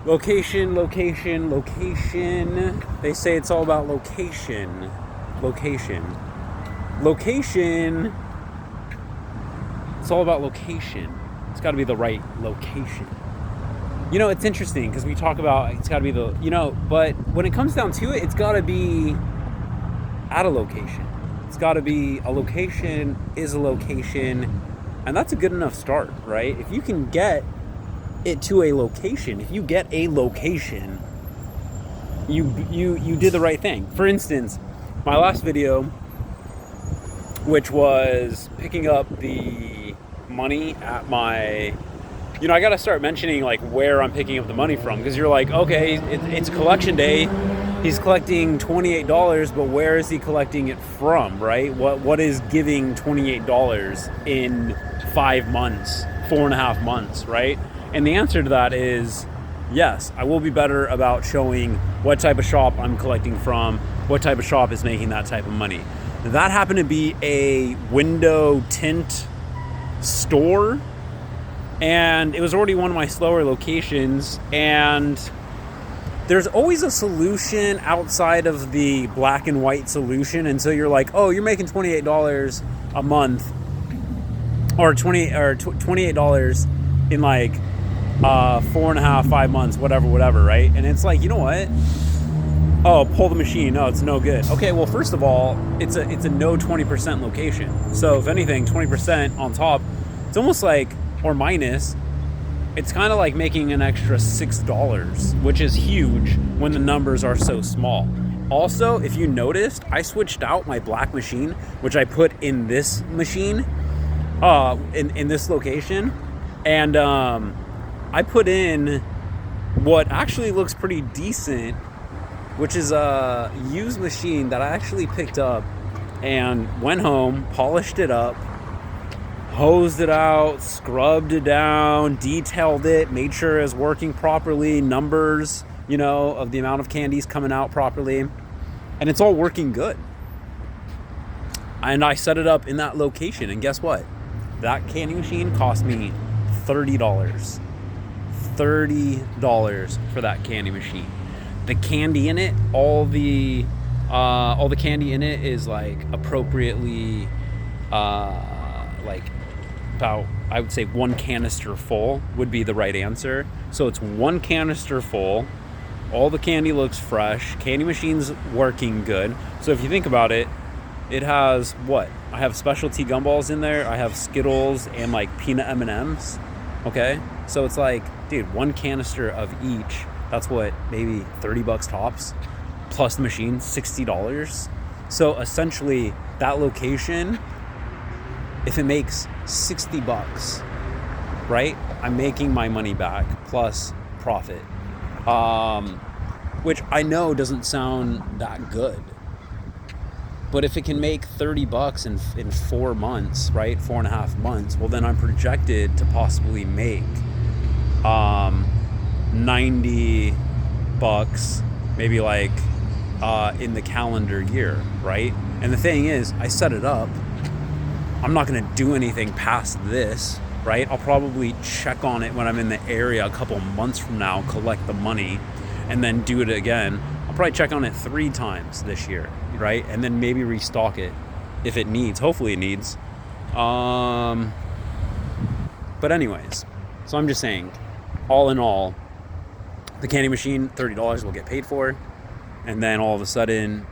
Location, location, location. They say it's all about location. Location. Location. It's all about location. It's got to be the right location. You know, it's interesting because we talk about it's got to be the, but when it comes down to it, it's got to be at a location. It's got to be a location is a location. And that's a good enough start, right? If you can get it to a location, if you get a location, you did the right thing. For instance, my last video, which was picking up the money at my, I got to start mentioning like where I'm picking up the money from, because you're like, okay, it's collection day. He's collecting $28, but where is he collecting it from, right? What is giving $28 in 5 months, 4.5 months, right? And the answer to that is yes, I will be better about showing what type of shop I'm collecting from, what type of shop is making that type of money. That happened to be a window tint store, and it was already one of my slower locations, and there's always a solution outside of the black and white solution. And so you're like, oh, you're making $28 a month or $28 in like 4.5, 5 months, whatever, right? And it's like, you know what? Oh, pull the machine. No, it's no good. Okay, well, first of all, it's a no 20% location. So if anything, 20% on top, it's almost like, or minus, it's kind of like making an extra $6, which is huge when the numbers are so small. Also, if you noticed, I switched out my black machine, which I put in this machine, in this location, and I put in what actually looks pretty decent, which is a used machine that I actually picked up and went home, polished it up, hosed it out, scrubbed it down, detailed it, made sure it was working properly, numbers, of the amount of candies coming out properly, and it's all working good. And I set it up in that location, and guess what? That candy machine cost me $30. $30 for that candy machine. The candy in it, all the candy in it is like appropriately, like about, I would say 1 canister full would be the right answer. So it's 1 canister full. All the candy looks fresh. Candy machine's working good. So if you think about it, it has what? I have specialty gumballs in there. I have Skittles and like peanut M&Ms. Okay, so it's like, dude, 1 canister of each. That's what, maybe $30 tops, plus the machine, $60. So essentially, that location, if it makes $60, right, I'm making my money back plus profit, which I know doesn't sound that good. But if it can make $30 in 4 months, right, 4.5 months, well, then I'm projected to possibly make $90, maybe like in the calendar year, right? And the thing is, I set it up. I'm not going to do anything past this, right? I'll probably check on it when I'm in the area a couple months from now, collect the money, and then do it again. I'll probably check on it 3 times this year, right? And then maybe restock it if it needs. Hopefully it needs. But anyways, so I'm just saying, all in all, the candy machine, $30 will get paid for. And then all of a sudden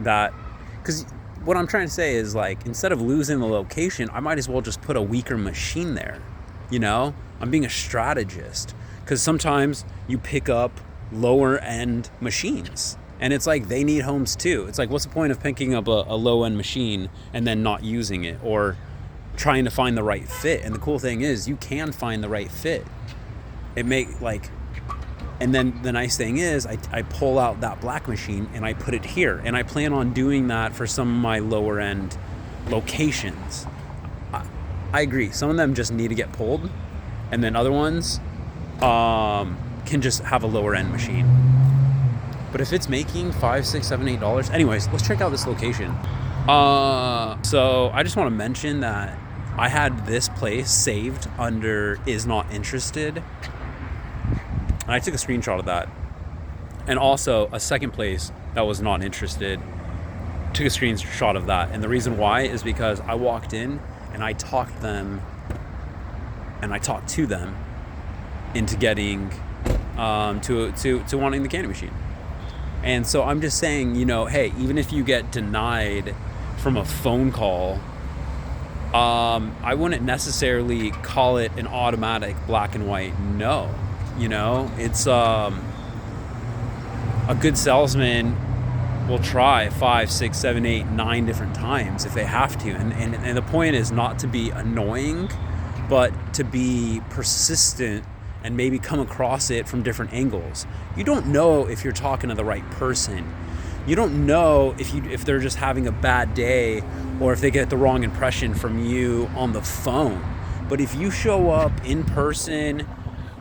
that, because what I'm trying to say is, like, instead of losing the location, I might as well just put a weaker machine there. I'm being a strategist, because sometimes you pick up lower end machines and it's like they need homes too. It's like, what's the point of picking up a low end machine and then not using it or trying to find the right fit? And the cool thing is, you can find the right fit. And then the nice thing is, I pull out that black machine and I put it here. And I plan on doing that for some of my lower end locations. I agree. Some of them just need to get pulled. And then other ones can just have a lower end machine. But if it's making $5, $6, $7, $8, anyways, let's check out this location. So I just want to mention that I had this place saved under is not interested. And I took a screenshot of that. And also a second place that was not interested took a screenshot of that. And the reason why is because I walked in and I talked to them into getting to wanting the candy machine. And so I'm just saying, you know, hey, even if you get denied from a phone call, I wouldn't necessarily call it an automatic black and white no. You know, it's a good salesman will try 5, 6, 7, 8, 9 different times if they have to. And the point is not to be annoying, but to be persistent and maybe come across it from different angles. You don't know if you're talking to the right person. You don't know if they're just having a bad day or if they get the wrong impression from you on the phone. But if you show up in person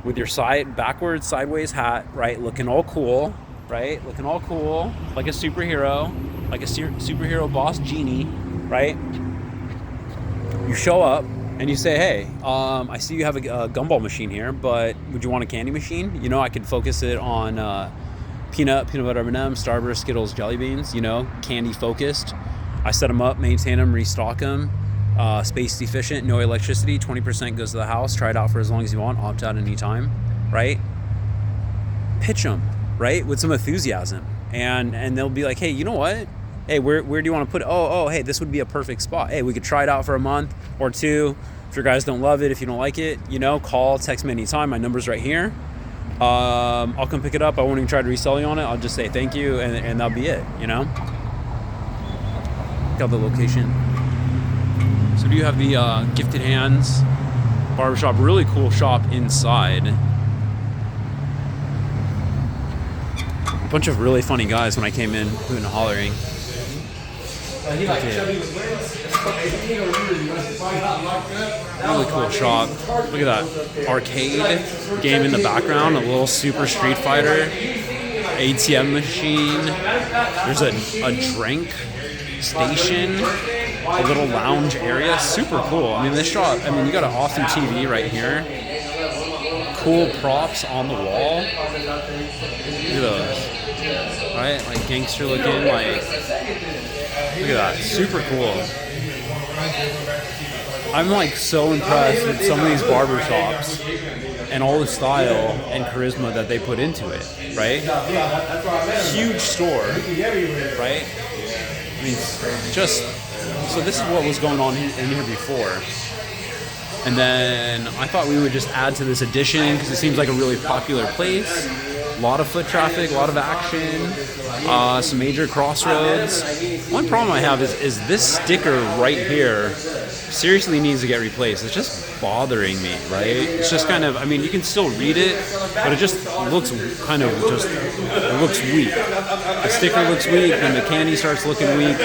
with your backwards, sideways hat, right, looking all cool, right, looking all cool, like a superhero, superhero boss genie, right? You show up and you say, hey, I see you have a gumball machine here, but would you want a candy machine? You know, I could focus it on peanut butter M&Ms, Starburst, Skittles, jelly beans, you know, candy focused. I set them up, maintain them, restock them, space efficient, no electricity, 20% goes to the house, try it out for as long as you want, opt out anytime, right? Pitch them, right, with some enthusiasm. And they'll be like, hey, you know what? Hey, where do you want to put it? Oh, hey, this would be a perfect spot. Hey, we could try it out for a month or two. If your guys don't love it, if you don't like it, you know, call, text me anytime. My number's right here. I'll come pick it up. I won't even try to resell you on it. I'll just say thank you, and that'll be it, you know? Got the location. So do you have the Gifted Hands barbershop? Really cool shop inside. A bunch of really funny guys when I came in, hooting and hollering. Really cool shop. Look at that arcade game in the background, a little Super Street Fighter ATM machine. There's a drink station, a little lounge area. Super cool. I mean, this shop, you got an awesome TV right here. Cool props on the wall. Look at those. Right? Like gangster looking, like, look at that. Super cool. I'm like so impressed with some of these barbershops and all the style and charisma that they put into it, right? Huge store, right? I mean, just, so this is what was going on in here before. And then I thought we would just add to this addition because it seems like a really popular place. A lot of foot traffic, a lot of action, some major crossroads. One problem I have is this sticker right here seriously needs to get replaced. It's just bothering me, right? It's just kind of, you can still read it, but it just looks kind of it looks weak. The sticker looks weak, and the candy starts looking weak,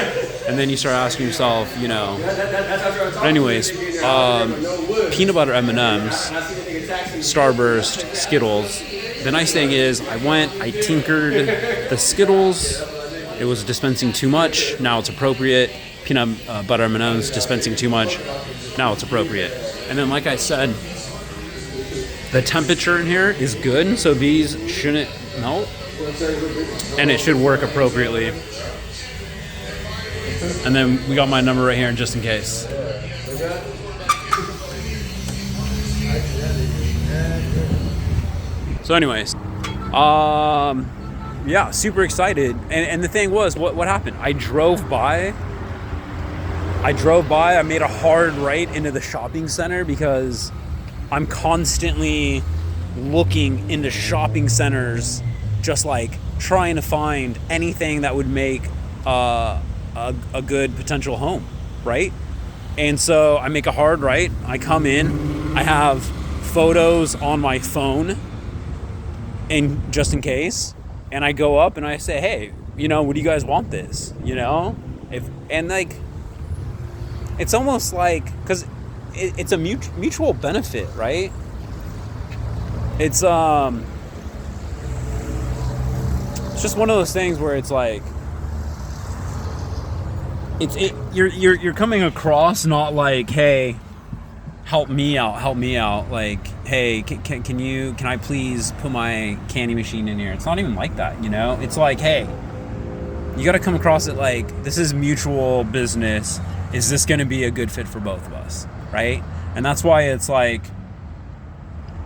and then you start asking yourself, you know. But anyways, peanut butter M&Ms, Starburst, Skittles. The nice thing is I tinkered the Skittles. It was dispensing too much. Now it's appropriate. Peanut butter M&Ms dispensing too much. Now it's appropriate. And then, like I said, the temperature in here is good, so these shouldn't melt. And it should work appropriately. And then we got my number right here just in case. So anyways, yeah, super excited. And the thing was, what happened? I drove by, I made a hard right into the shopping center because I'm constantly looking into shopping centers, just like trying to find anything that would make a good potential home, right? And so I make a hard right, I come in, I have photos on my phone, and just in case, and I go up and I say, hey, you know, would you guys want this? You know, it's almost like, because it's a mutual benefit, right? It's just one of those things where it's like, you're coming across not like, hey, help me out. Like, hey, can I please put my candy machine in here? It's not even like that, you know? It's like, hey, you got to come across it like, this is mutual business. Is this going to be a good fit for both of us? Right? And that's why it's like,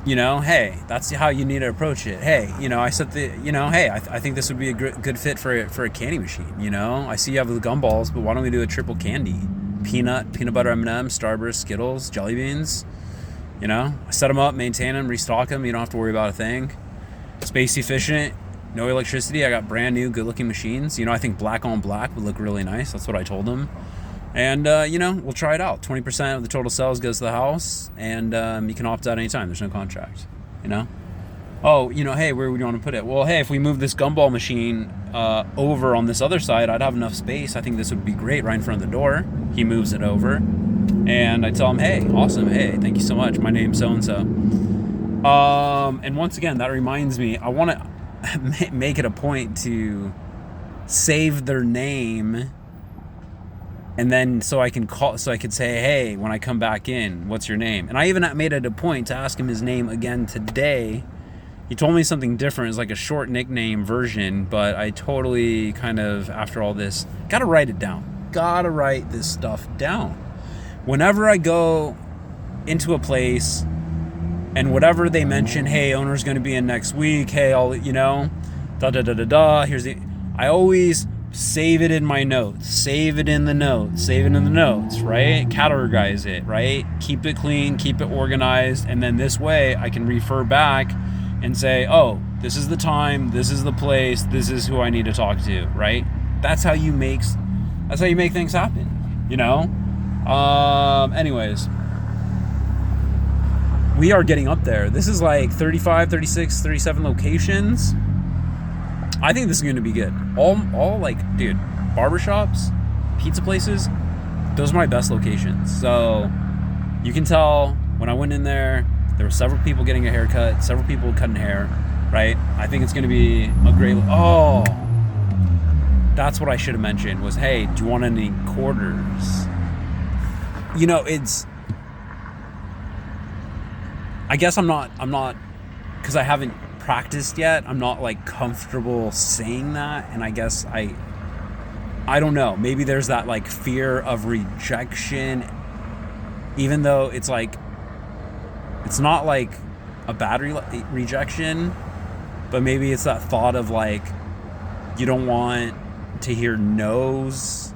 you know, hey, that's how you need to approach it. Hey, you know, I said hey, I think this would be a good fit for a candy machine. You know, I see you have the gumballs, but why don't we do a triple candy? Peanut butter M&Ms, Starburst, Skittles, Jelly Beans. You know, I set them up, maintain them, restock them. You don't have to worry about a thing. Space efficient, no electricity. I got brand new, good looking machines. You know, I think black on black would look really nice. That's what I told them. And, you know, we'll try it out. 20% of the total sales goes to the house, and you can opt out anytime. There's no contract, you know? Oh, you know, hey, where would you want to put it? Well, hey, if we move this gumball machine over on this other side, I'd have enough space. I think this would be great right in front of the door. He moves it over, and I tell him, hey, awesome. Hey, thank you so much. My name's so-and-so. And once again, that reminds me, I want to make it a point to save their name. And then so I could say, hey, when I come back in, what's your name? And I even made it a point to ask him his name again today. He told me something different. It's like a short nickname version, but I totally kind of, after all this, gotta write it down. Gotta write this stuff down. Whenever I go into a place and whatever they mention, hey, owner's gonna be in next week, hey, I'll, you know, I always save it in my notes, save it in the notes, right? Categorize it, right? Keep it clean, keep it organized, and then this way I can refer back and say, oh, this is the time, this is the place, this is who I need to talk to, right? That's how you make things happen, you know? Anyways, we are getting up there. This is like 35, 36, 37 locations. I think this is going to be good. All like, dude, barbershops, pizza places, those are my best locations. So you can tell when I went in there were several people getting a haircut, several people cutting hair, right? I think it's going to be a great, oh, that's what I should have mentioned was, hey, do you want any quarters? You know, I guess I'm not, because I haven't practiced yet, I'm not like comfortable saying that, and I guess I don't know, maybe there's that like fear of rejection, even though it's like, it's not like a bad rejection, but maybe it's that thought of like, you don't want to hear no's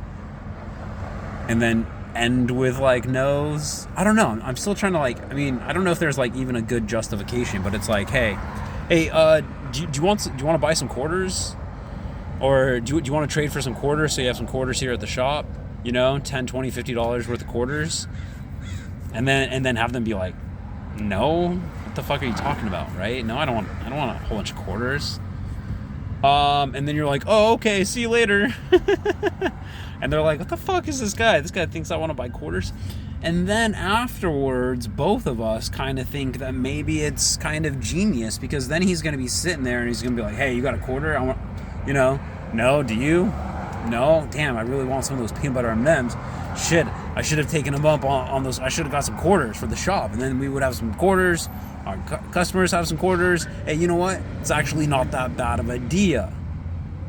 and then end with like no's. I don't know, I'm still trying to like, I mean, I don't know if there's like even a good justification, but it's like, hey, do you want to buy some quarters? Or do you want to trade for some quarters so you have some quarters here at the shop? You know, $10, $20, $50 worth of quarters? And then have them be like, no? What the fuck are you talking about, right? No, I don't want a whole bunch of quarters. And then you're like, oh, okay, see you later. And they're like, what the fuck is this guy? This guy thinks I want to buy quarters. And then afterwards, both of us kind of think that maybe it's kind of genius, because then he's going to be sitting there and he's going to be like, hey, you got a quarter? I want, you know, no, do you? No? Damn, I really want some of those peanut butter M&Ms. Shit, I should have taken them up on those. I should have got some quarters for the shop, and then we would have some quarters. Our customers have some quarters. Hey, you know what? It's actually not that bad of an idea.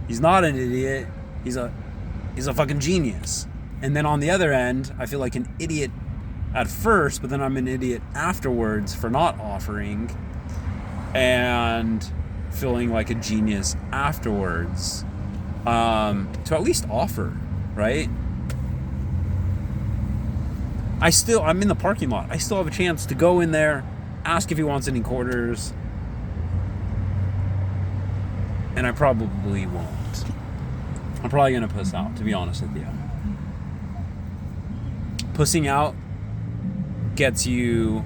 He's not an idiot. He's a fucking genius. And then on the other end, I feel like an idiot at first, but then I'm an idiot afterwards for not offering, and feeling like a genius afterwards to at least offer, right? I'm in the parking lot. I still have a chance to go in there, ask if he wants any quarters, and I probably won't. I'm probably going to puss out, to be honest with you. Pussing out gets you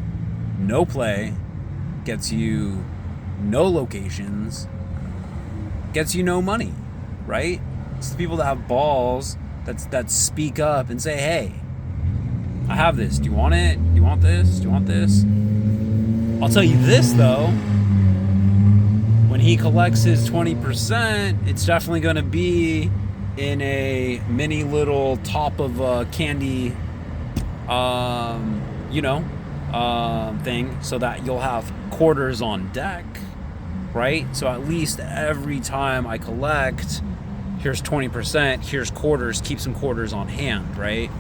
no play, gets you no locations, gets you no money, right? It's the people that have balls that speak up and say, hey, I have this. Do you want it? Do you want this? Do you want this? I'll tell you this, though. When he collects his 20%, it's definitely going to be in a mini little top of candy, you know, thing so that you'll have quarters on deck, right? So at least every time I collect, here's 20%, here's quarters, keep some quarters on hand, right?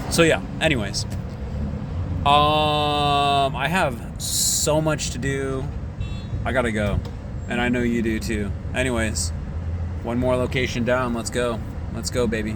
So yeah, anyways. I have so much to do. I gotta go. And I know you do too. Anyways, one more location down. Let's go. Let's go, baby.